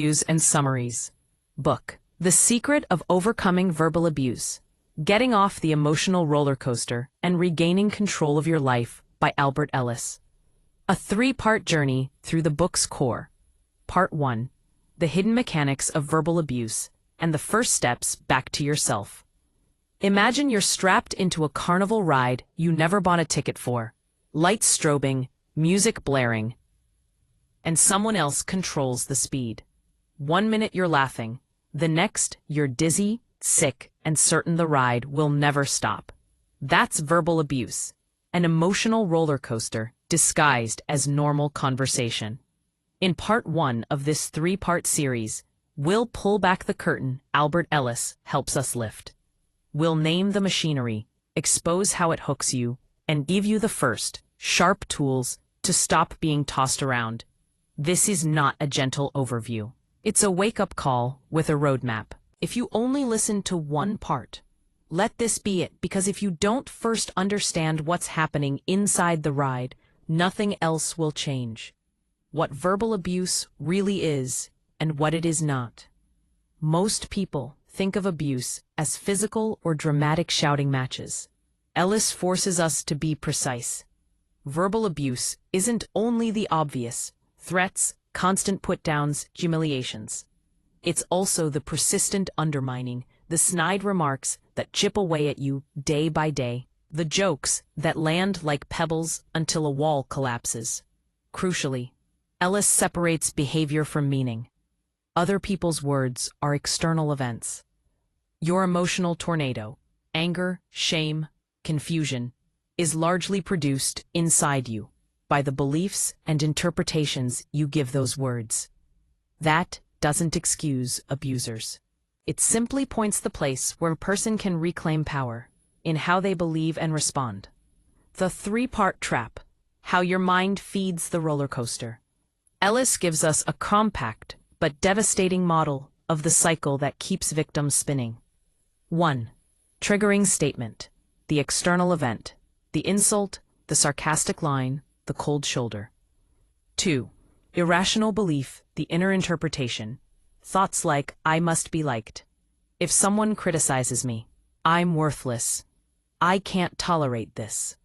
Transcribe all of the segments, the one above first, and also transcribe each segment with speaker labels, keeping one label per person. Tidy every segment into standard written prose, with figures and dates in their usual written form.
Speaker 1: Reviews and summaries. Book, The Secret of Overcoming Verbal Abuse, Getting Off the Emotional Roller Coaster and Regaining Control of Your Life by Ellis. A 3-part journey through the book's core. Part 1, The Hidden Mechanics of Verbal Abuse and the First Steps Back to Yourself. Imagine you're strapped into a carnival ride you never bought a ticket for. Lights strobing, music blaring, and someone else controls the speed. 1 minute you're laughing, the next you're dizzy, sick, and certain the ride will never stop. That's verbal abuse, an emotional roller coaster disguised as normal conversation. In part 1 of this 3-part series, we'll pull back the curtain Ellis helps us lift. We'll name the machinery, expose how it hooks you, and give you the first, sharp tools to stop being tossed around. This is not a gentle overview. It's a wake-up call with a roadmap. If you only listen to one part, let this be it, because if you don't first understand what's happening inside the ride, nothing else will change. What verbal abuse really is and what it is not. Most people think of abuse as physical or dramatic shouting matches. Ellis forces us to be precise. Verbal abuse isn't only the obvious threats, constant put-downs, humiliations. It's also the persistent undermining, the snide remarks that chip away at you day by day, the jokes that land like pebbles until a wall collapses. Crucially, Ellis separates behavior from meaning. Other people's words are external events. Your emotional tornado, anger, shame, confusion, is largely produced inside you by the beliefs and interpretations you give those words. That doesn't excuse abusers. It simply points the place where a person can reclaim power in how they believe and respond. The 3-part trap, how your mind feeds the roller coaster. Ellis gives us a compact but devastating model of the cycle that keeps victims spinning. 1. Triggering statement, the external event, the insult, the sarcastic line, the cold shoulder. 2. Irrational belief, the inner interpretation. Thoughts like, I must be liked. If someone criticizes me, I'm worthless. I can't tolerate this.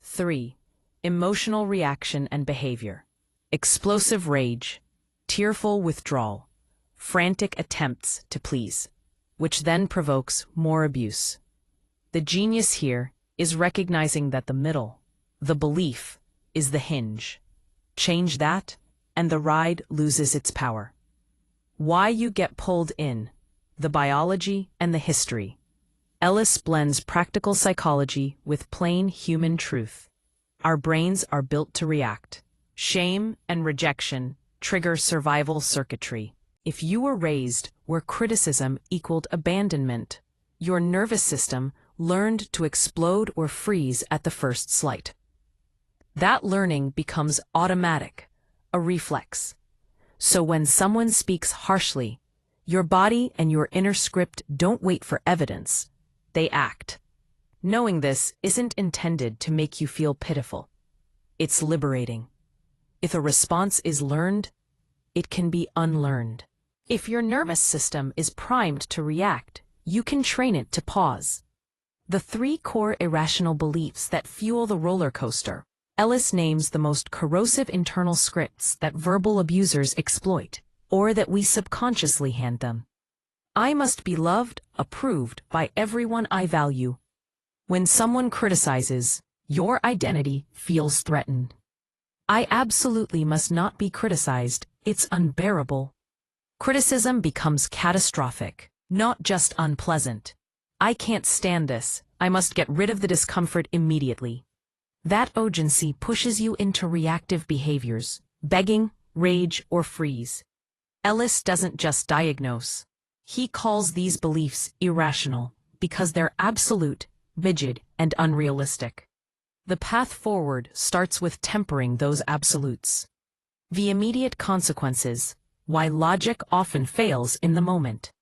Speaker 1: 3. Emotional reaction and behavior. Explosive rage, tearful withdrawal, frantic attempts to please, which then provokes more abuse. The genius here is recognizing that the middle, the belief, is the hinge. Change that, and the ride loses its power. Why you get pulled in, the biology and the history. Ellis blends practical psychology with plain human truth. Our brains are built to react. Shame and rejection trigger survival circuitry. If you were raised where criticism equaled abandonment, your nervous system learned to explode or freeze at the first slight. That learning becomes automatic, a reflex. So when someone speaks harshly, your body and your inner script don't wait for evidence, they act. Knowing this isn't intended to make you feel pitiful. It's liberating. If a response is learned, it can be unlearned. If your nervous system is primed to react, you can train it to pause. The 3 core irrational beliefs that fuel the roller coaster. Ellis names the most corrosive internal scripts that verbal abusers exploit, or that we subconsciously hand them. I must be loved, approved by everyone I value. When someone criticizes, your identity feels threatened. I absolutely must not be criticized, it's unbearable. Criticism becomes catastrophic, not just unpleasant. I can't stand this, I must get rid of the discomfort immediately. That urgency pushes you into reactive behaviors, begging, rage, or freeze. Ellis doesn't just diagnose. He calls these beliefs irrational because they're absolute, rigid, and unrealistic. The path forward starts with tempering those absolutes. The immediate consequences, why logic often fails in the moment.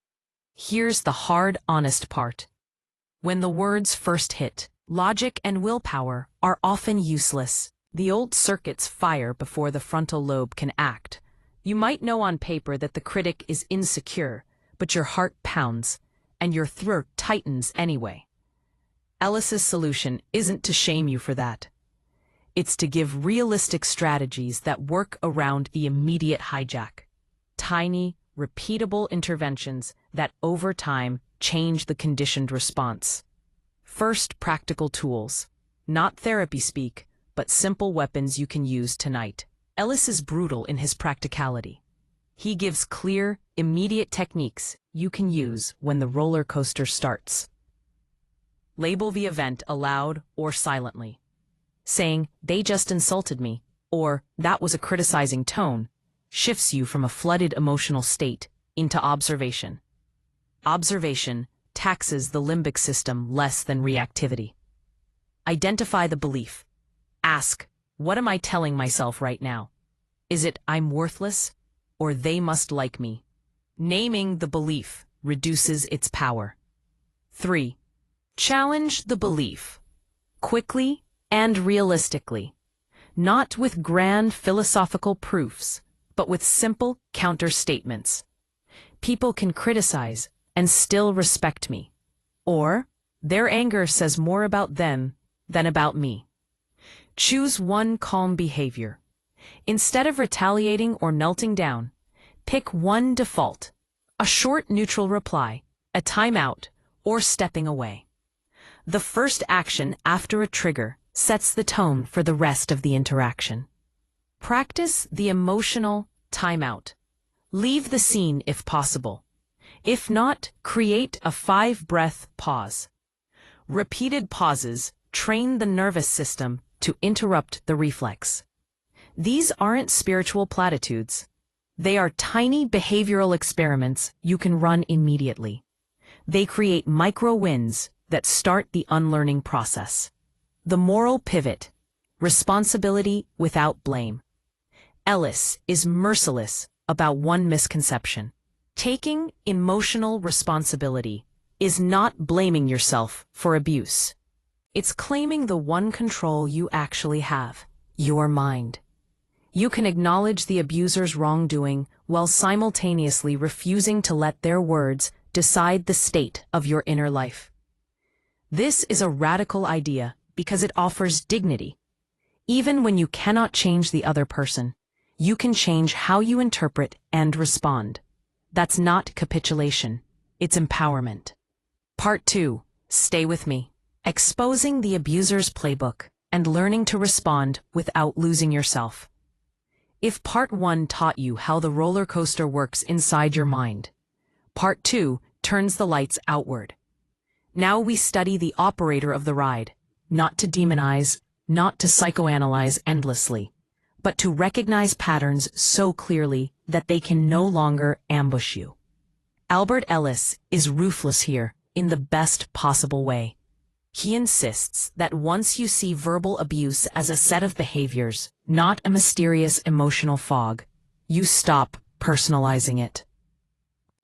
Speaker 1: Here's the hard, honest part. When the words first hit, logic and willpower are often useless. The old circuits fire before the frontal lobe can act. You might know on paper that the critic is insecure, but your heart pounds, and your throat tightens anyway. Ellis's solution isn't to shame you for that. It's to give realistic strategies that work around the immediate hijack. Tiny, repeatable interventions that over time change the conditioned response. First, practical tools. Not therapy speak, but simple weapons you can use tonight. Ellis is brutal in his practicality. He gives clear, immediate techniques you can use when the roller coaster starts. Label the event aloud or silently. Saying, "They just insulted me," or "that was a criticizing tone," shifts you from a flooded emotional state into observation. Observation taxes the limbic system less than reactivity. Identify the belief. Ask, what am I telling myself right now? Is it "I'm worthless" or "they must like me"? Naming the belief reduces its power. 3. Challenge the belief. Quickly and realistically. Not with grand philosophical proofs, but with simple counter-statements. People can criticize and still respect me. Or, their anger says more about them than about me. Choose one calm behavior. Instead of retaliating or melting down, pick one default, a short neutral reply, a timeout, or stepping away. The first action after a trigger sets the tone for the rest of the interaction. Practice the emotional timeout. Leave the scene if possible. If not, create a 5-breath pause. Repeated pauses train the nervous system to interrupt the reflex. These aren't spiritual platitudes. They are tiny behavioral experiments you can run immediately. They create micro wins that start the unlearning process. The moral pivot. Responsibility without blame. Ellis is merciless about one misconception. Taking emotional responsibility is not blaming yourself for abuse. It's claiming the one control you actually have, your mind. You can acknowledge the abuser's wrongdoing while simultaneously refusing to let their words decide the state of your inner life. This is a radical idea because it offers dignity. Even when you cannot change the other person, you can change how you interpret and respond. That's not capitulation, it's empowerment. Part 2. Stay with me. Exposing the abuser's playbook and learning to respond without losing yourself. If Part 1 taught you how the roller coaster works inside your mind, Part 2 turns the lights outward. Now we study the operator of the ride, not to demonize, not to psychoanalyze endlessly, but to recognize patterns so clearly that they can no longer ambush you. Albert Ellis is ruthless here in the best possible way. He insists that once you see verbal abuse as a set of behaviors, not a mysterious emotional fog, you stop personalizing it.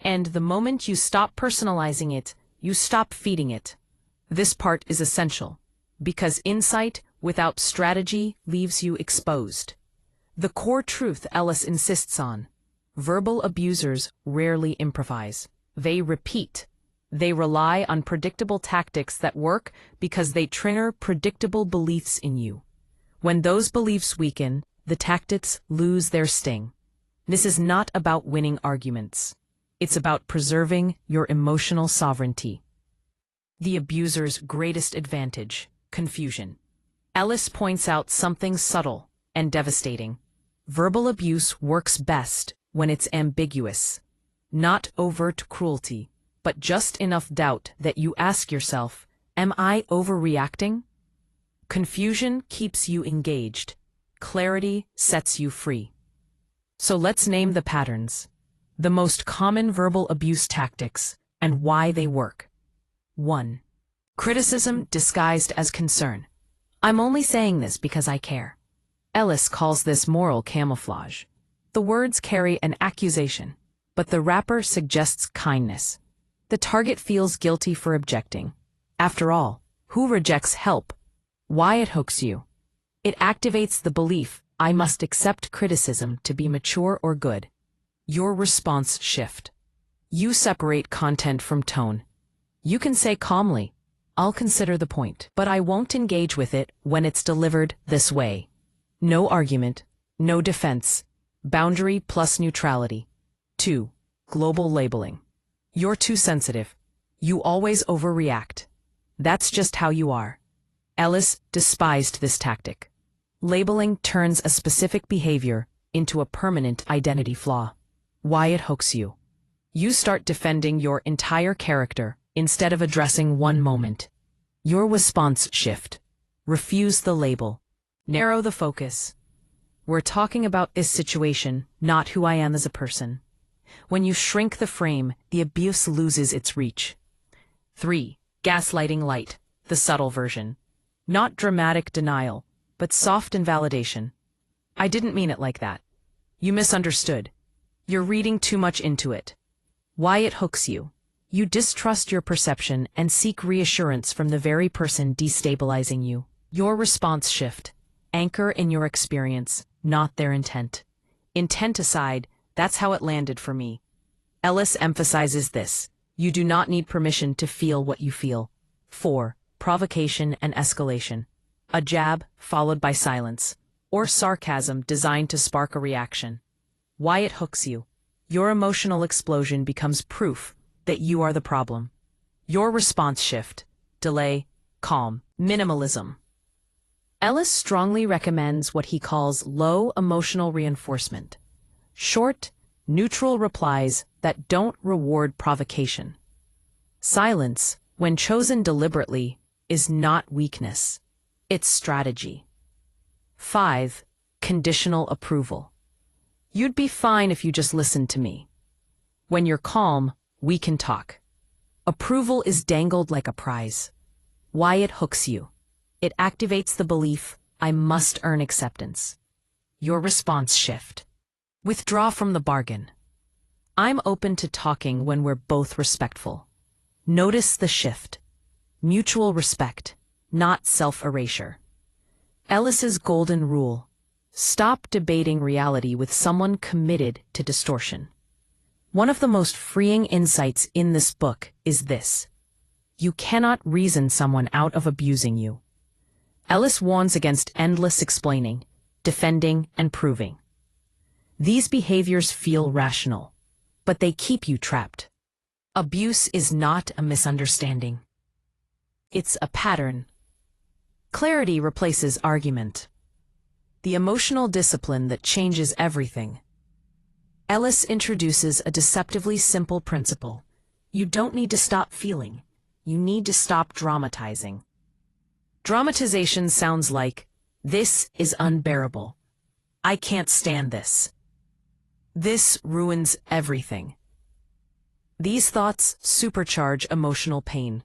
Speaker 1: And the moment you stop personalizing it, you stop feeding it. This part is essential, because insight without strategy leaves you exposed. The core truth Ellis insists on: verbal abusers rarely improvise. They repeat. They rely on predictable tactics that work because they trigger predictable beliefs in you. When those beliefs weaken, the tactics lose their sting. This is not about winning arguments. It's about preserving your emotional sovereignty. The abuser's greatest advantage: confusion. Ellis points out something subtle and devastating. Verbal abuse works best when it's ambiguous. Not overt cruelty, but just enough doubt that you ask yourself, am I overreacting? Confusion keeps you engaged. Clarity sets you free. So let's name the patterns, the most common verbal abuse tactics, and why they work. 1. Criticism disguised as concern. I'm only saying this because I care. Ellis calls this moral camouflage. The words carry an accusation, but the wrapper suggests kindness. The target feels guilty for objecting. After all, who rejects help? Why it hooks you? It activates the belief, I must accept criticism to be mature or good. Your response shift. You separate content from tone. You can say calmly, "I'll consider the point, but I won't engage with it when it's delivered this way." No argument, no defense. Boundary plus neutrality. 2. Global labeling. You're too sensitive. You always overreact. That's just how you are. Ellis despised this tactic. Labeling turns a specific behavior into a permanent identity flaw. Why it hooks you. You start defending your entire character instead of addressing one moment. Your response shift. Refuse the label. Narrow the focus. We're talking about this situation, not who I am as a person. When you shrink the frame, the abuse loses its reach. 3. Gaslighting light, the subtle version. Not dramatic denial, but soft invalidation. "I didn't mean it like that. You misunderstood. You're reading too much into it." Why it hooks you. You distrust your perception and seek reassurance from the very person destabilizing you. Your response shift. Anchor in your experience, not their intent. Intent aside, that's how it landed for me. Ellis emphasizes this. You do not need permission to feel what you feel. 4. Provocation and escalation. A jab followed by silence, or sarcasm designed to spark a reaction. Why it hooks you. Your emotional explosion becomes proof that you are the problem. Your response shift. Delay, calm, minimalism. Ellis strongly recommends what he calls low emotional reinforcement. Short, neutral replies that don't reward provocation. Silence, when chosen deliberately, is not weakness. It's strategy. 5. Conditional approval. You'd be fine if you just listened to me. When you're calm, we can talk. Approval is dangled like a prize. Why it hooks you. It activates the belief, I must earn acceptance. Your response shift. Withdraw from the bargain. I'm open to talking when we're both respectful. Notice the shift. Mutual respect, not self-erasure. Ellis's golden rule. Stop debating reality with someone committed to distortion. One of the most freeing insights in this book is this. You cannot reason someone out of abusing you. Ellis warns against endless explaining, defending, and proving. These behaviors feel rational, but they keep you trapped. Abuse is not a misunderstanding. It's a pattern. Clarity replaces argument. The emotional discipline that changes everything. Ellis introduces a deceptively simple principle. You don't need to stop feeling. You need to stop dramatizing. Dramatization sounds like, this is unbearable. I can't stand this. This ruins everything. These thoughts supercharge emotional pain.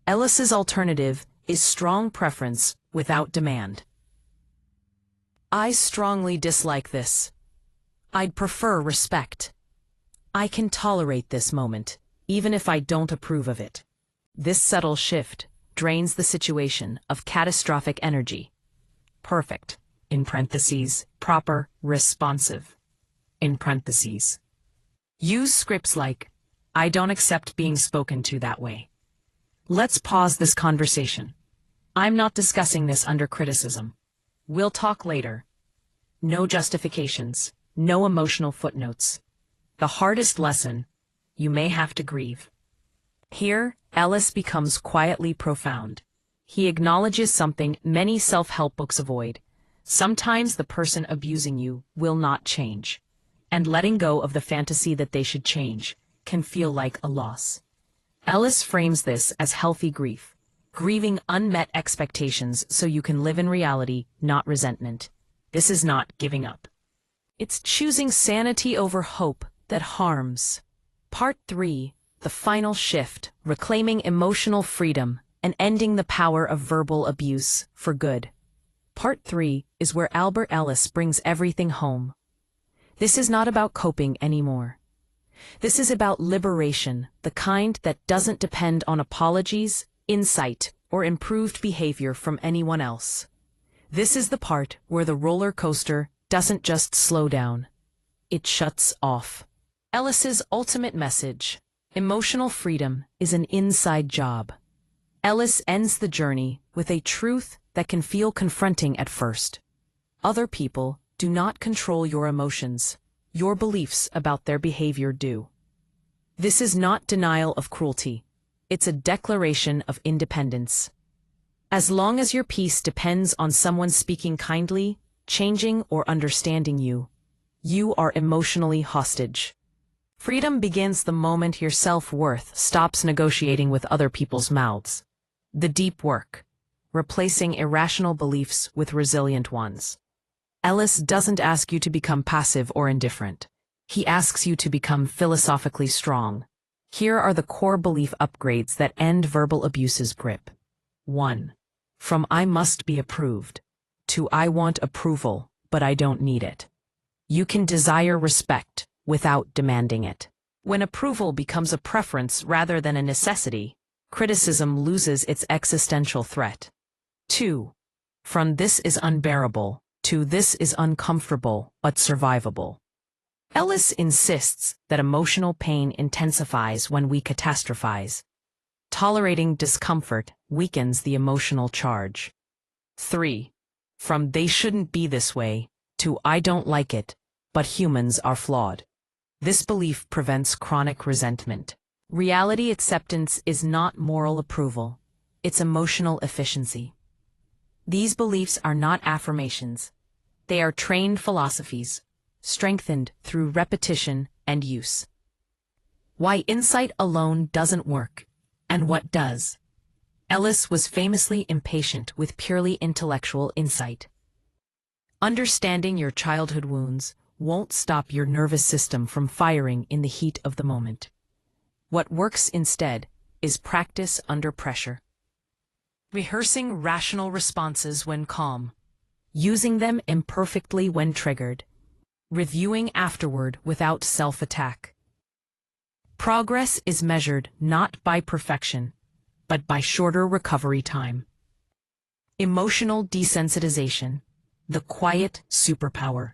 Speaker 1: Ellis's alternative is strong preference without demand. I strongly dislike this. I'd prefer respect. I can tolerate this moment, even if I don't approve of it. This subtle shift drains the situation of catastrophic energy. Perfect, in parentheses, proper, responsive, in parentheses. Use scripts like, I don't accept being spoken to that way. Let's pause this conversation. I'm not discussing this under criticism. We'll talk later. No justifications, no emotional footnotes. The hardest lesson, you may have to grieve. Here, Ellis becomes quietly profound. He acknowledges something many self-help books avoid. Sometimes the person abusing you will not change. And letting go of the fantasy that they should change can feel like a loss. Ellis frames this as healthy grief, grieving unmet expectations so you can live in reality, not resentment. This is not giving up. It's choosing sanity over hope that harms. Part 3, the final shift, reclaiming emotional freedom and ending the power of verbal abuse for good. Part 3 is where Albert Ellis brings everything home. This is not about coping anymore. This is about liberation, the kind that doesn't depend on apologies, insight, or improved behavior from anyone else. This is the part where the roller coaster doesn't just slow down. it shuts off. Ellis's ultimate message: emotional freedom is an inside job. Ellis ends the journey with a truth that can feel confronting at first. Other people do not control your emotions. Your beliefs about their behavior do. This is not denial of cruelty. It's a declaration of independence. As long as your peace depends on someone speaking kindly, changing, or understanding you, you are emotionally hostage. Freedom begins the moment your self-worth stops negotiating with other people's mouths. The deep work: replacing irrational beliefs with resilient ones. Ellis doesn't ask you to become passive or indifferent. He asks you to become philosophically strong. Here are the core belief upgrades that end verbal abuse's grip. 1. From "I must be approved" to "I want approval, but I don't need it." You can desire respect without demanding it. When approval becomes a preference rather than a necessity, criticism loses its existential threat. 2. From "this is unbearable" to "this is uncomfortable but survivable." Ellis insists that emotional pain intensifies when we catastrophize. Tolerating discomfort weakens the emotional charge. 3. From "they shouldn't be this way" to "I don't like it, but humans are flawed." This belief prevents chronic resentment. Reality acceptance is not moral approval. It's emotional efficiency. These beliefs are not affirmations. They are trained philosophies, strengthened through repetition and use. Why insight alone doesn't work, and what does. Ellis was famously impatient with purely intellectual insight. Understanding your childhood wounds won't stop your nervous system from firing in the heat of the moment. What works instead is practice under pressure. Rehearsing rational responses when calm. Using them imperfectly when triggered. Reviewing afterward without self-attack. Progress is measured not by perfection, but by shorter recovery time. Emotional desensitization, the quiet superpower.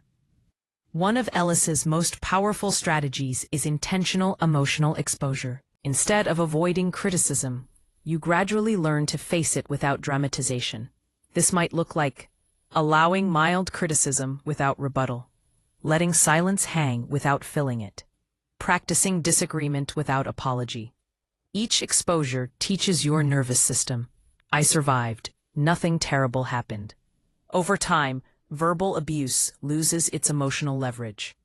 Speaker 1: One of Ellis's most powerful strategies is intentional emotional exposure. Instead of avoiding criticism, you gradually learn to face it without dramatization. This might look like allowing mild criticism without rebuttal, letting silence hang without filling it, practicing disagreement without apology. Each exposure teaches your nervous system, "I survived, nothing terrible happened." Over time, verbal abuse loses its emotional leverage.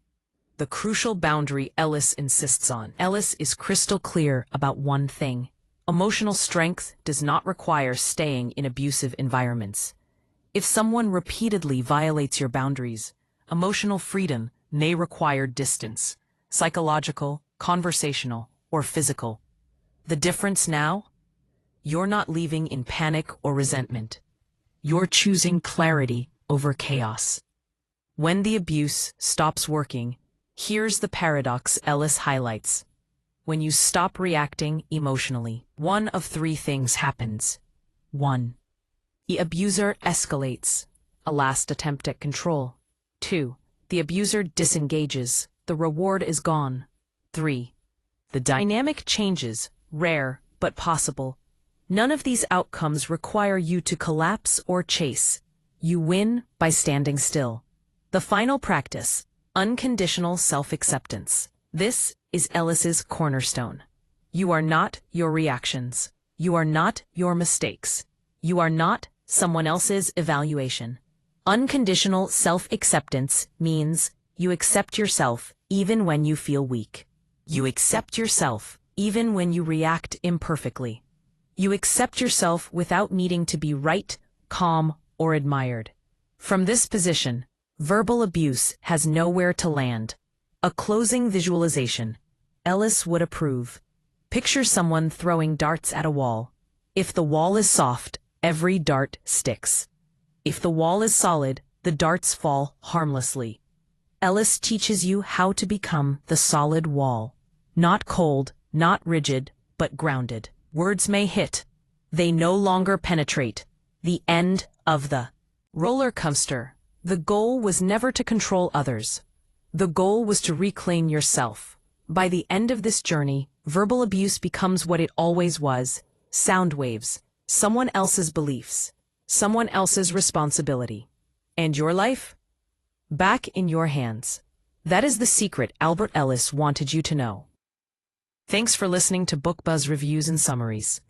Speaker 1: The crucial boundary Ellis insists on. Ellis is crystal clear about one thing: emotional strength does not require staying in abusive environments. If someone repeatedly violates your boundaries, emotional freedom may require distance, psychological, conversational, or physical. The difference now? You're not leaving in panic or resentment. You're choosing clarity over chaos. When the abuse stops working, here's the paradox Ellis highlights. When you stop reacting emotionally, one of three things happens. 1. The abuser escalates, a last attempt at control. 2. The abuser disengages, the reward is gone. 3. The dynamic changes, rare but possible. None of these outcomes require you to collapse or chase. You win by standing still. The final practice: unconditional self-acceptance. This is Ellis's cornerstone. You are not your reactions. You are not your mistakes. You are not someone else's evaluation. Unconditional self-acceptance means you accept yourself even when you feel weak. You accept yourself even when you react imperfectly. You accept yourself without needing to be right, calm, or admired. From this position, verbal abuse has nowhere to land. A closing visualization. Ellis would approve. Picture someone throwing darts at a wall. If the wall is soft, every dart sticks. If the wall is solid, the darts fall harmlessly. Ellis teaches you how to become the solid wall. Not cold, not rigid, but grounded. Words may hit. They no longer penetrate. The end of the roller coaster. The goal was never to control others, The goal was to reclaim yourself. By the end of this journey, verbal abuse becomes what it always was: sound waves, someone else's beliefs, someone else's responsibility. And your life? Back in your hands. That is the secret Albert Ellis wanted you to know. Thanks for listening to Book Buzz Reviews and Summaries.